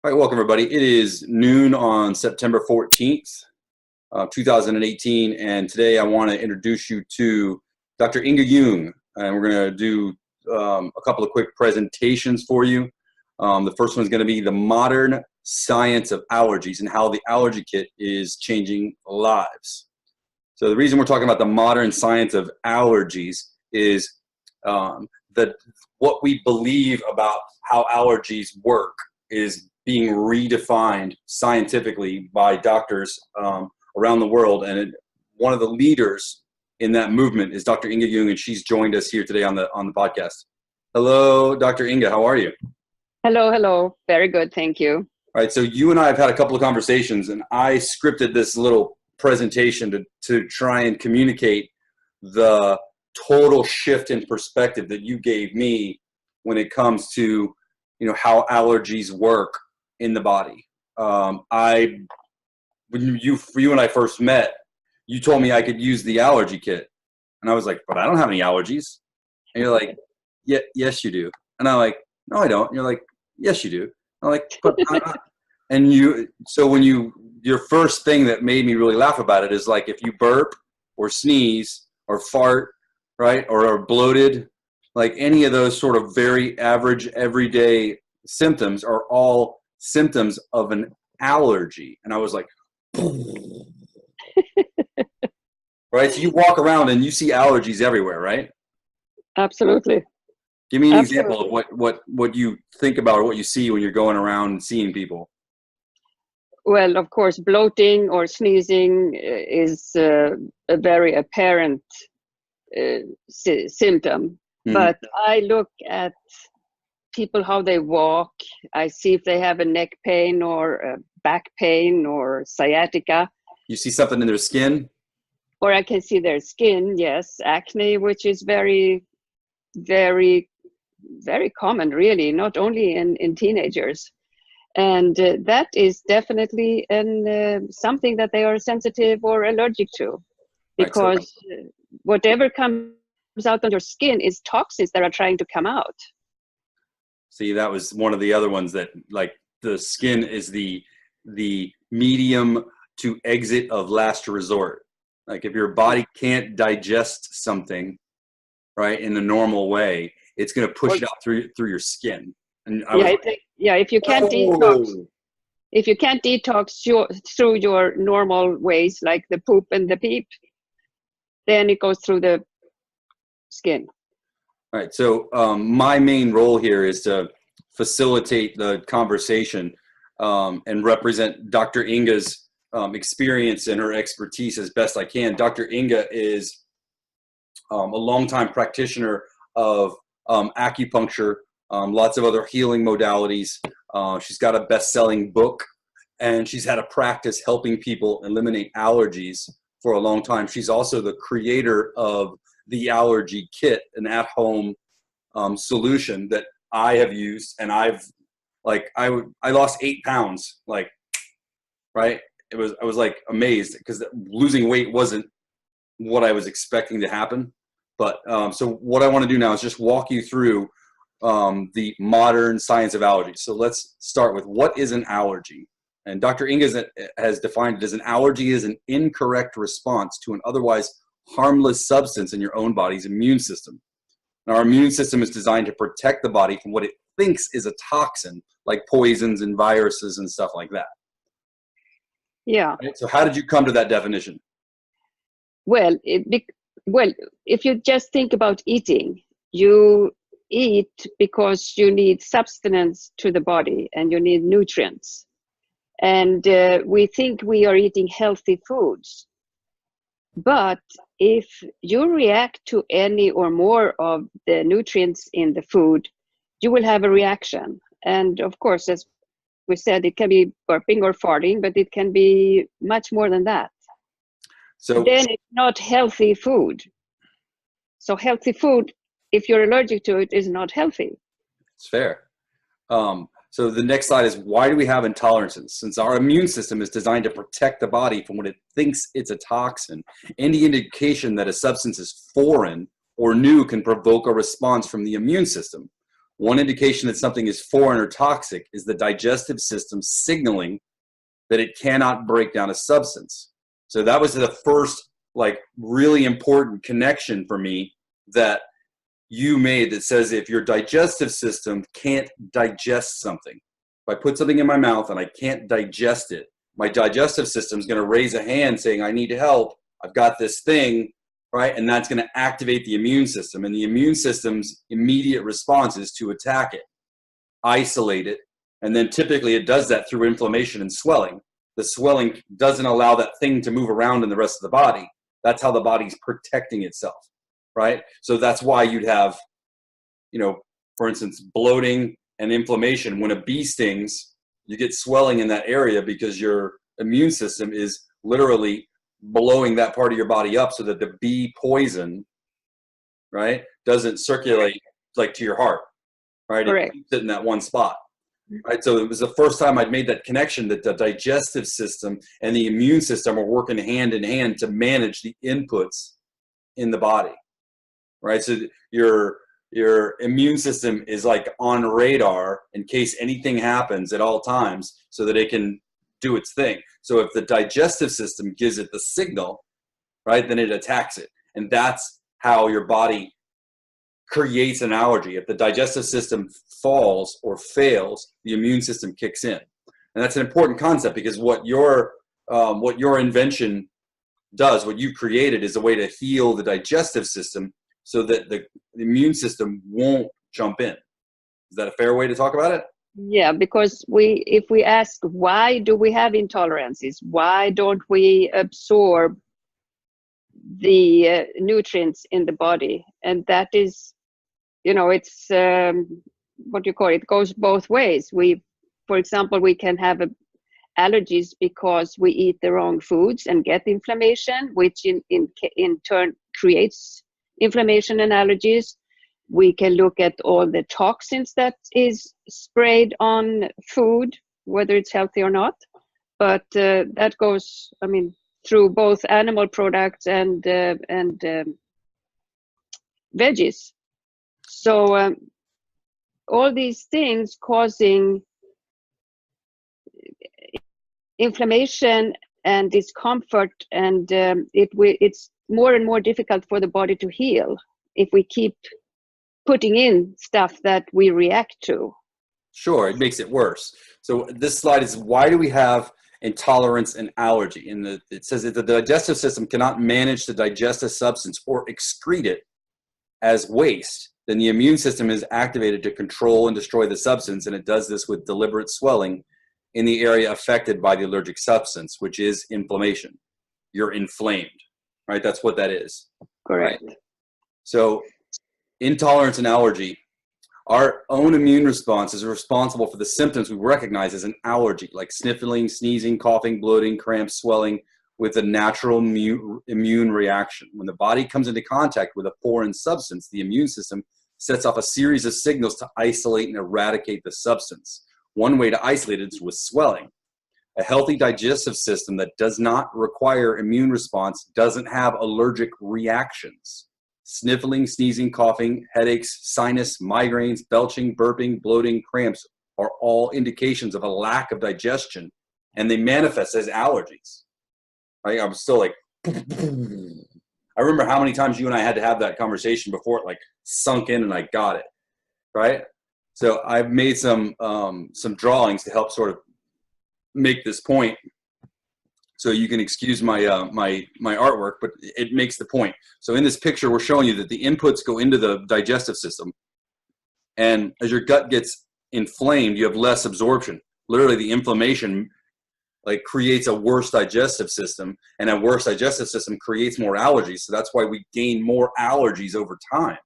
All right, welcome everybody. It is noon on September 14th, 2018, and today I want to introduce you to Dr. Inge Jung, and we're going to do a couple of quick presentations for you. The first one is going to be the modern science of allergies and how the allergy kit is changing lives. So the reason we're talking about the modern science of allergies is that what we believe about how allergies work is being redefined scientifically by doctors around the world. And one of the leaders in that movement is Dr. Inge Jung, and she's joined us here today on the podcast. Hello, Dr. Inge, how are you? Hello, hello. Very good, thank you. All right, so you and I have had a couple of conversations, and I scripted this little presentation to try and communicate the total shift in perspective that you gave me when it comes to, how allergies work in the body. When you and I first met, you told me I could use the allergy kit, and I was like, but I don't have any allergies. And you're like, yeah, yes you do. And I'm like, no, I don't. And you're like, yes you do. I'm like, but I'm not. And your first thing that made me really laugh about it is like, if you burp or sneeze or fart, right, or are bloated, like any of those sort of very average everyday symptoms are all symptoms of an allergy. And I was like, right? So you walk around and you see allergies everywhere, right? Absolutely. Give me an example of what you think about or what you see when you're going around and seeing people. Well, of course, bloating or sneezing is a very apparent symptom. Mm-hmm. But I look at people, how they walk. I see if they have a neck pain or back pain or sciatica. You see something in their skin? Or I can see their skin, yes. Acne, which is very, very, very common, really, not only in teenagers. And that is definitely something that they are sensitive or allergic to. Because right, so whatever comes out on your skin is toxins that are trying to come out. See, that was one of the other ones that, like, the skin is the medium to exit of last resort. Like, if your body can't digest something, right, in the normal way, it's going to push it out through your skin. And if you can't detox through your normal ways, like the poop and the peep, then it goes through the skin. All right. So my main role here is to facilitate the conversation and represent Dr. Inge's experience and her expertise as best I can. Dr. Inge is a longtime practitioner of acupuncture, lots of other healing modalities. She's got a best-selling book, and she's had a practice helping people eliminate allergies for a long time. She's also the creator of the allergy kit, an at-home solution that I have used, and I lost 8 pounds, like, right? I was like amazed because losing weight wasn't what I was expecting to happen. But so what I want to do now is just walk you through the modern science of allergies. So let's start with, what is an allergy? And Dr. Inge has defined it as: an allergy is an incorrect response to an otherwise harmless substance in your own body's immune system. And our immune system is designed to protect the body from what it thinks is a toxin, like poisons and viruses and stuff like that. Yeah. Right? So how did you come to that definition? Well, if you just think about eating, you eat because you need substance to the body and you need nutrients. And we think we are eating healthy foods. But if you react to any or more of the nutrients in the food, you will have a reaction. And of course, as we said, it can be burping or farting, but it can be much more than that. So then it's not healthy food. So healthy food, if you're allergic to it, is not healthy. It's fair. So the next slide is, why do we have intolerances? Since our immune system is designed to protect the body from what it thinks it's a toxin, any indication that a substance is foreign or new can provoke a response from the immune system. One indication that something is foreign or toxic is the digestive system signaling that it cannot break down a substance. So that was the first like really important connection for me that you made, that says if your digestive system can't digest something, if I put something in my mouth and I can't digest it, my digestive system is going to raise a hand saying, I need help, I've got this thing, right? And that's going to activate the immune system. And the immune system's immediate response is to attack it, isolate it, and then typically it does that through inflammation and swelling. The swelling doesn't allow that thing to move around in the rest of the body. That's how the body's protecting itself, right? So that's why you'd have, you know, for instance, bloating and inflammation. When a bee stings, you get swelling in that area because your immune system is literally blowing that part of your body up so that the bee poison, right, doesn't circulate like to your heart, right? Correct. It keeps it in that one spot, right? So it was the first time I'd made that connection that the digestive system and the immune system are working hand in hand to manage the inputs in the body, right? So your immune system is like on radar in case anything happens at all times so that it can do its thing. So if the digestive system gives it the signal, right, then it attacks it. And that's how your body creates an allergy. If the digestive system falls or fails, the immune system kicks in. And that's an important concept because what your invention does, what you created, is a way to heal the digestive system so that the immune system won't jump in. Is that a fair way to talk about it? Yeah, because if we ask why do we have intolerances, why don't we absorb the nutrients in the body, and that is, you know, it's what you call it, goes both ways. For example, we can have allergies because we eat the wrong foods and get inflammation, which in turn creates inflammation and allergies. We can look at all the toxins that is sprayed on food, whether it's healthy or not. But that goes, I mean, through both animal products and veggies. So all these things causing inflammation and discomfort, and it's more and more difficult for the body to heal if we keep putting in stuff that we react to. Sure, it makes it worse. So this slide is, why do we have intolerance and allergy? And it says that the digestive system cannot manage to digest a substance or excrete it as waste. Then the immune system is activated to control and destroy the substance, and it does this with deliberate swelling in the area affected by the allergic substance, which is inflammation. You're inflamed, right? That's what that is. Correct. Right? So intolerance and allergy, our own immune response is responsible for the symptoms we recognize as an allergy, like sniffling, sneezing, coughing, bloating, cramps, swelling, with a natural immune reaction. When the body comes into contact with a foreign substance, the immune system sets off a series of signals to isolate and eradicate the substance. One way to isolate it is with swelling. A healthy digestive system that does not require immune response doesn't have allergic reactions. Sniffling, sneezing, coughing, headaches, sinus, migraines, belching, burping, bloating, cramps are all indications of a lack of digestion, and they manifest as allergies. Right? I'm still like, I remember how many times you and I had to have that conversation before it like sunk in and I got it, right? So I've made some drawings to help sort of make this point. So you can excuse my my artwork, but it makes the point. So in this picture, we're showing you that the inputs go into the digestive system, and as your gut gets inflamed, you have less absorption. Literally, the inflammation like creates a worse digestive system, and a worse digestive system creates more allergies. So that's why we gain more allergies over time,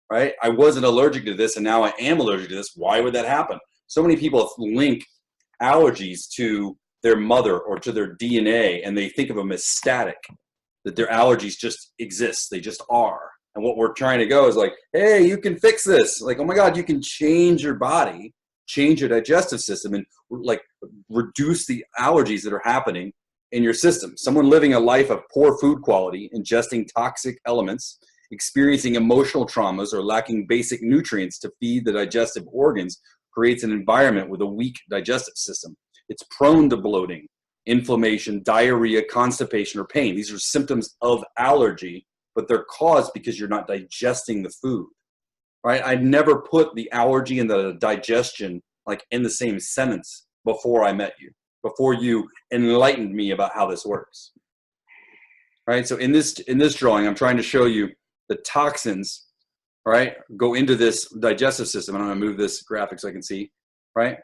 right? I wasn't allergic to this, and now I am allergic to this. Why would that happen? So many people link allergies to their mother or to their DNA, and they think of them as static, that their allergies just exist. They just are. And what we're trying to go is like, hey, you can fix this. Like, oh my God, you can change your body, change your digestive system, and like reduce the allergies that are happening in your system. Someone living a life of poor food quality, ingesting toxic elements, experiencing emotional traumas, or lacking basic nutrients to feed the digestive organs creates an environment with a weak digestive system. It's prone to bloating, inflammation, diarrhea, constipation, or pain. These are symptoms of allergy, but they're caused because you're not digesting the food, right? I never put the allergy and the digestion like in the same sentence before I met you, before you enlightened me about how this works, right? So in this drawing, I'm trying to show you the toxins, right, go into this digestive system. I'm going to move this graphic so I can see, right?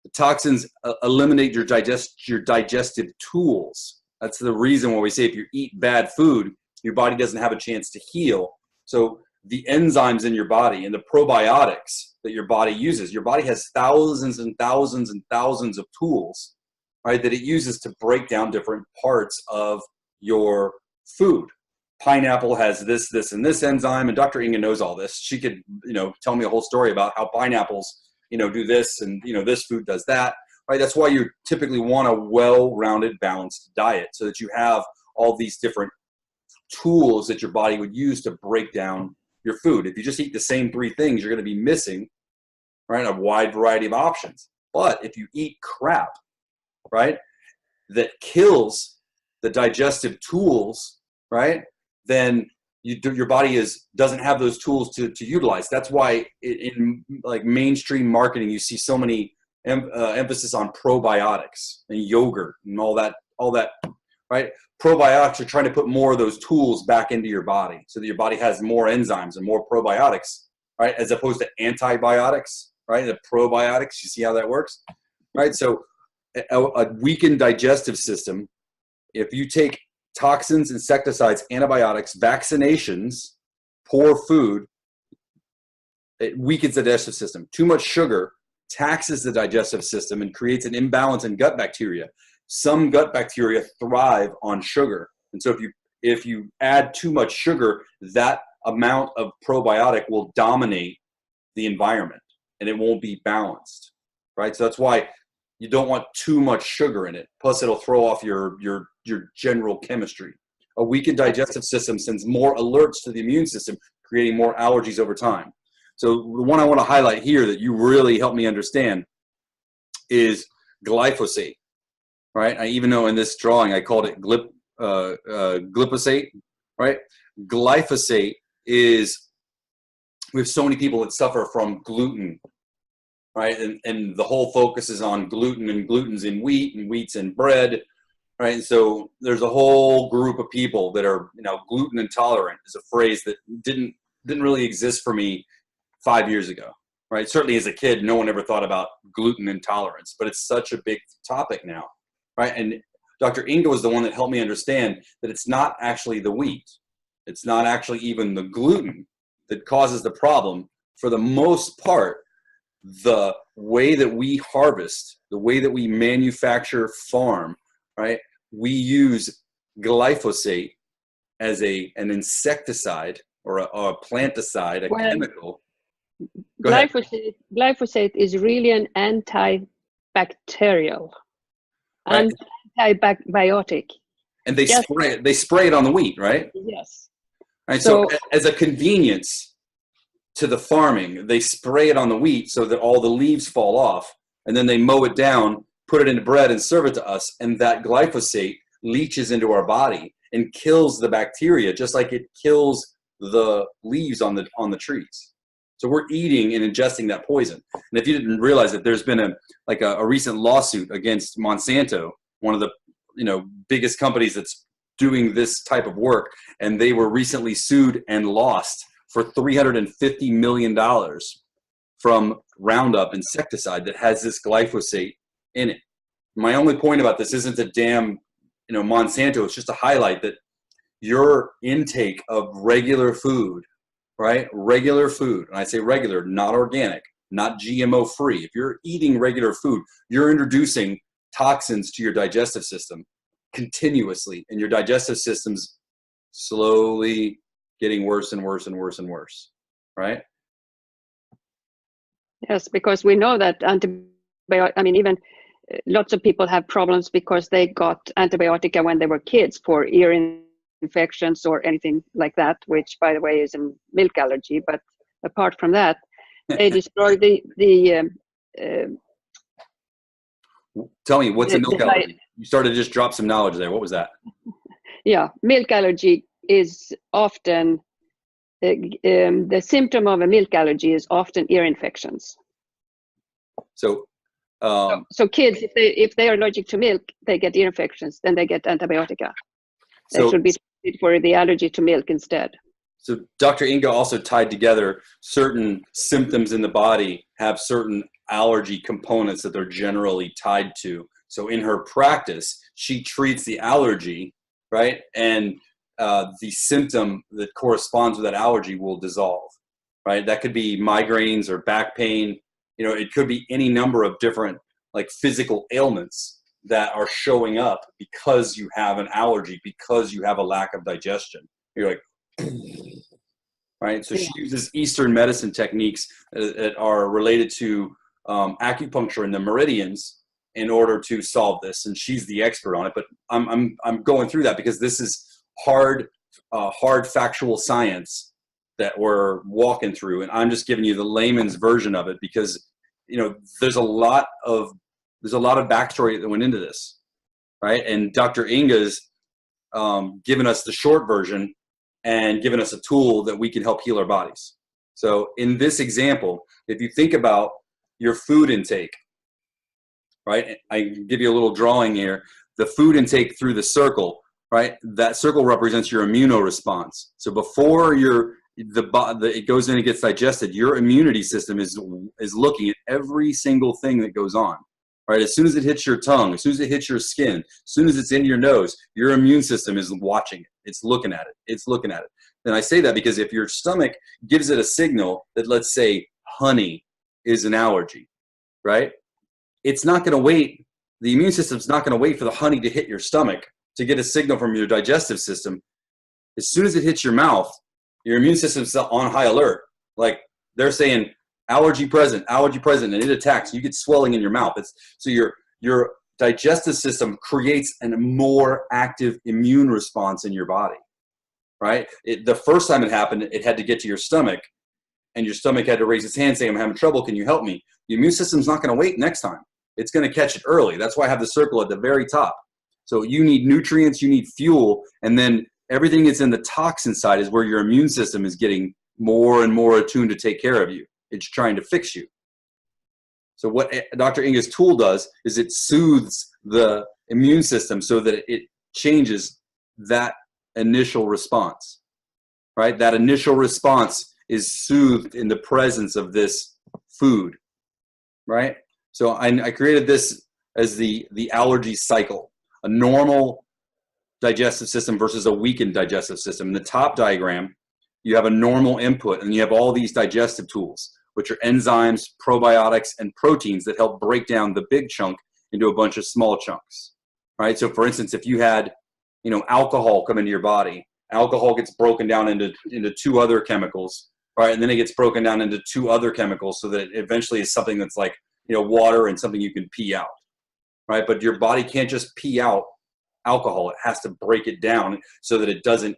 The toxins eliminate your digestive tools. That's the reason why we say if you eat bad food, your body doesn't have a chance to heal. So the enzymes in your body and the probiotics that your body uses, your body has thousands and thousands and thousands of tools, right, that it uses to break down different parts of your food. Pineapple has this, this, and this enzyme, and Dr. Inga knows all this. She could, tell me a whole story about how pineapples, do this, and, this food does that, right? That's why you typically want a well-rounded, balanced diet, so that you have all these different tools that your body would use to break down your food. If you just eat the same 3 things, you're going to be missing, right, a wide variety of options. But if you eat crap, right, that kills the digestive tools, right, then your body doesn't have those tools to utilize. That's why in like mainstream marketing, you see so many emphasis on probiotics and yogurt and all that, right? Probiotics are trying to put more of those tools back into your body so that your body has more enzymes and more probiotics, right? As opposed to antibiotics, right? The probiotics, you see how that works, right? So a weakened digestive system, if you take toxins, insecticides, antibiotics, vaccinations, poor food, it weakens the digestive system. Too much sugar taxes the digestive system and creates an imbalance in gut bacteria. Some gut bacteria thrive on sugar. And so if you add too much sugar, that amount of probiotic will dominate the environment and it won't be balanced, right? So that's why you don't want too much sugar in it. Plus, it'll throw off your general chemistry. A weakened digestive system sends more alerts to the immune system, creating more allergies over time. So the one I want to highlight here that you really helped me understand is glyphosate, right? I even know in this drawing I called it glyphosate, right? Glyphosate is, we have so many people that suffer from gluten, right? And the whole focus is on gluten, and gluten's in wheat, and wheat's in bread, right? And so there's a whole group of people that are, gluten intolerant is a phrase that didn't really exist for me 5 years ago, right? Certainly as a kid, no one ever thought about gluten intolerance, but it's such a big topic now, right? And Dr. Inga was the one that helped me understand that it's not actually the wheat. It's not actually even the gluten that causes the problem. For the most part, the way that we harvest, the way that we manufacture, farm, right? We use glyphosate as an insecticide or a planticide, chemical. Glyphosate is really an antibacterial, right, antibiotic. And they spray it on the wheat, right? Yes. Right. So as a convenience to the farming, they spray it on the wheat so that all the leaves fall off, and then they mow it down, put it into bread, and serve it to us. And that glyphosate leaches into our body and kills the bacteria, just like it kills the leaves on the trees. So we're eating and ingesting that poison. And if you didn't realize that, there's been a recent lawsuit against Monsanto, one of the biggest companies that's doing this type of work, and they were recently sued and lost for $350 million from Roundup insecticide that has this glyphosate in it. My only point about this isn't to damn Monsanto. It's just to highlight that your intake of regular food, right? Regular food, and I say regular, not organic, not GMO free. If you're eating regular food, you're introducing toxins to your digestive system continuously, and your digestive system's slowly getting worse and worse and worse and worse, right? Yes, because we know that even lots of people have problems because they got antibiotic when they were kids for ear infections or anything like that, which by the way is a milk allergy. But apart from that, they destroy Tell me, what's a milk the allergy? You started to just drop some knowledge there. What was that? yeah, milk allergy is often the symptom of a milk allergy is often ear infections. So, so kids, if they are allergic to milk, they get ear infections, then they get antibiotica. They should be treated for the allergy to milk instead. So Dr. Inga also tied together certain symptoms in the body have certain allergy components that they're generally tied to. So in her practice, she treats the allergy, right? And the symptom that corresponds with that allergy will dissolve, right? That could be migraines or back pain. You know, it could be any number of different like physical ailments that are showing up because you have an allergy, because you have a lack of digestion. You're like, right? So she uses Eastern medicine techniques that are related to acupuncture and the meridians in order to solve this. And she's the expert on it. But I'm going through that because this is hard factual science that we're walking through, and I'm just giving you the layman's version of it because you know there's a lot of backstory that went into this, right? And Dr. Inga's given us the short version and given us a tool that we can help heal our bodies. So in this example, if you think about your food intake, right? I give you a little drawing here. The food intake through the circle, right? That circle represents your immunoresponse. So before it goes in and gets digested, your immunity system is looking at every single thing that goes on, right? As soon as it hits your tongue, as soon as it hits your skin, as soon as it's in your nose, your immune system is watching it. It's looking at it. It's looking at it. And I say that because if your stomach gives it a signal that, let's say, honey is an allergy, right? It's not going to wait. The immune system's not going to wait for the honey to hit your stomach to get a signal from your digestive system. As soon as it hits your mouth, your immune system's on high alert. Like they're saying, allergy present, and it attacks. You get swelling in your mouth. So your digestive system creates a more active immune response in your body, right? The first time it happened, it had to get to your stomach, and your stomach had to raise its hand saying, I'm having trouble, can you help me? The immune system's not going to wait next time. It's going to catch it early. That's why I have the circle at the very top. So you need nutrients, you need fuel, and then everything that's in the toxin side is where your immune system is getting more and more attuned to take care of you. It's trying to fix you. So what Dr. Inga's tool does is it soothes the immune system so that it changes that initial response, right? That initial response is soothed in the presence of this food, right? So I created this as the allergy cycle, a normal digestive system versus a weakened digestive system. In the top diagram, you have a normal input, and you have all these digestive tools, which are enzymes, probiotics, and proteins that help break down the big chunk into a bunch of small chunks, right? So for instance, if you had, alcohol come into your body, alcohol gets broken down into two other chemicals, right? And then it gets broken down into two other chemicals so that it eventually is something that's like, water and something you can pee out, right? But your body can't just pee out alcohol. It has to break it down so that it doesn't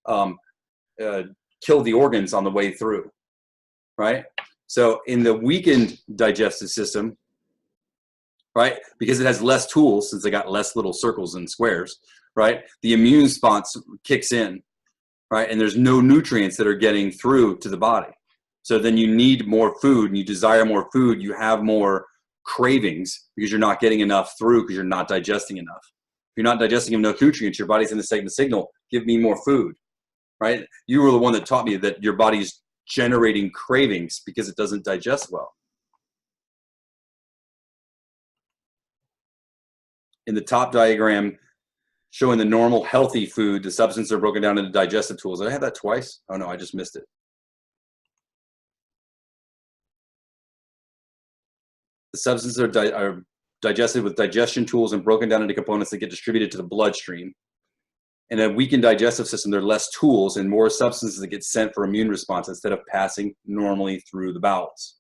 kill the organs on the way through, right? So in the weakened digestive system, right, because it has less tools, since they got less little circles and squares, right, the immune response kicks in, right, and there's no nutrients that are getting through to the body. So then you need more food, and you desire more food. You have more cravings because you're not getting enough through because you're not digesting enough. If you're not digesting enough nutrients, your body's going to send the signal, give me more food, right? You were the one that taught me that your body's generating cravings because it doesn't digest well. In the top diagram, showing the normal healthy food, the substances are broken down into digestive tools. Did I have that twice? Oh no, I just missed it. The substances are digested with digestion tools and broken down into components that get distributed to the bloodstream. In a weakened digestive system, there are less tools and more substances that get sent for immune response instead of passing normally through the bowels.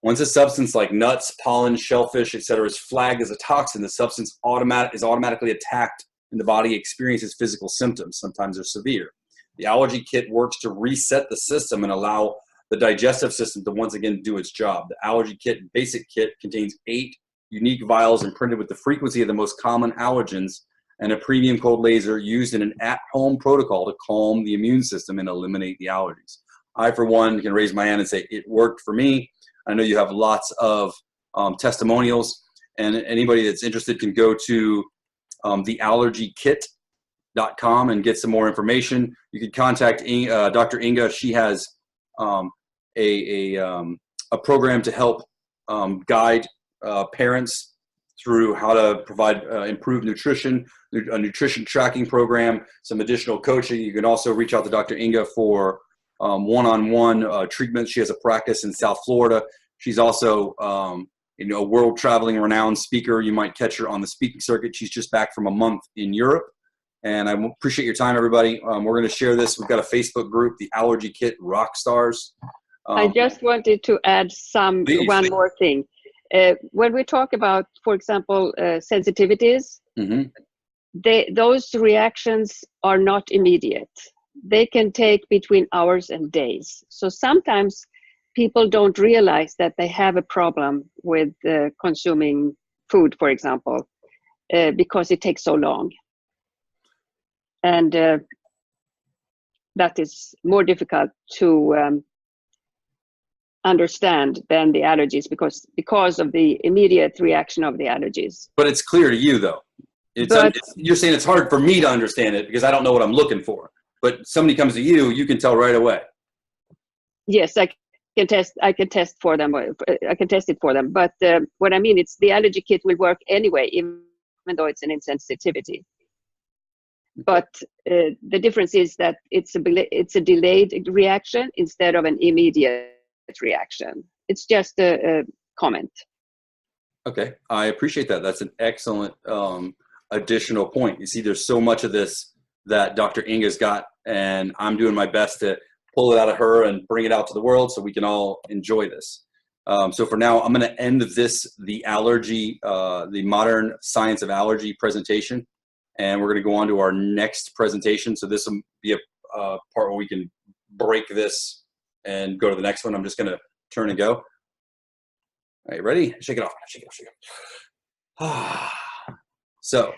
Once a substance like nuts, pollen, shellfish, etc. is flagged as a toxin, the substance is automatically attacked and the body experiences physical symptoms. Sometimes they're severe. The allergy kit works to reset the system and allow the digestive system to once again do its job. The allergy kit basic kit contains 8 unique vials imprinted with the frequency of the most common allergens and a premium cold laser used in an at-home protocol to calm the immune system and eliminate the allergies. I, for one, can raise my hand and say it worked for me. I know you have lots of testimonials, and anybody that's interested can go to theallergykit.com and get some more information. You can contact Dr. Inga. She has a program to help guide parents through how to provide improved nutrition, a nutrition tracking program, some additional coaching. You can also reach out to Dr. Inga for one-on-one treatments. She has a practice in South Florida. She's also a world traveling renowned speaker. You might catch her on the speaking circuit. She's just back from a month in Europe. And I appreciate your time, everybody. We're going to share this. We've got a Facebook group, the Allergy Kit Rockstars. I just wanted to add one more thing. When we talk about, for example, sensitivities, those reactions are not immediate. They can take between hours and days. So sometimes people don't realize that they have a problem with consuming food, for example, because it takes so long. And that is more difficult to understand than the allergies because of the immediate reaction of the allergies. But it's clear to you, though. You're saying it's hard for me to understand it because I don't know what I'm looking for. But somebody comes to you, you can tell right away. Yes, I can test for them. I can test it for them. But what I mean, it's the allergy kit will work anyway, even though it's an insensitivity. But the difference is that it's a delayed reaction instead of an immediate reaction. It's just a comment. Okay, I appreciate that. That's an excellent additional point. You see, there's so much of this that Dr. Inga's got, and I'm doing my best to pull it out of her and bring it out to the world so we can all enjoy this. So for now, I'm going to end the modern science of allergy presentation. And we're going to go on to our next presentation. So this will be a part where we can break this and go to the next one. I'm just going to turn and go. All right, ready? Shake it off. Shake it off. Shake it off. So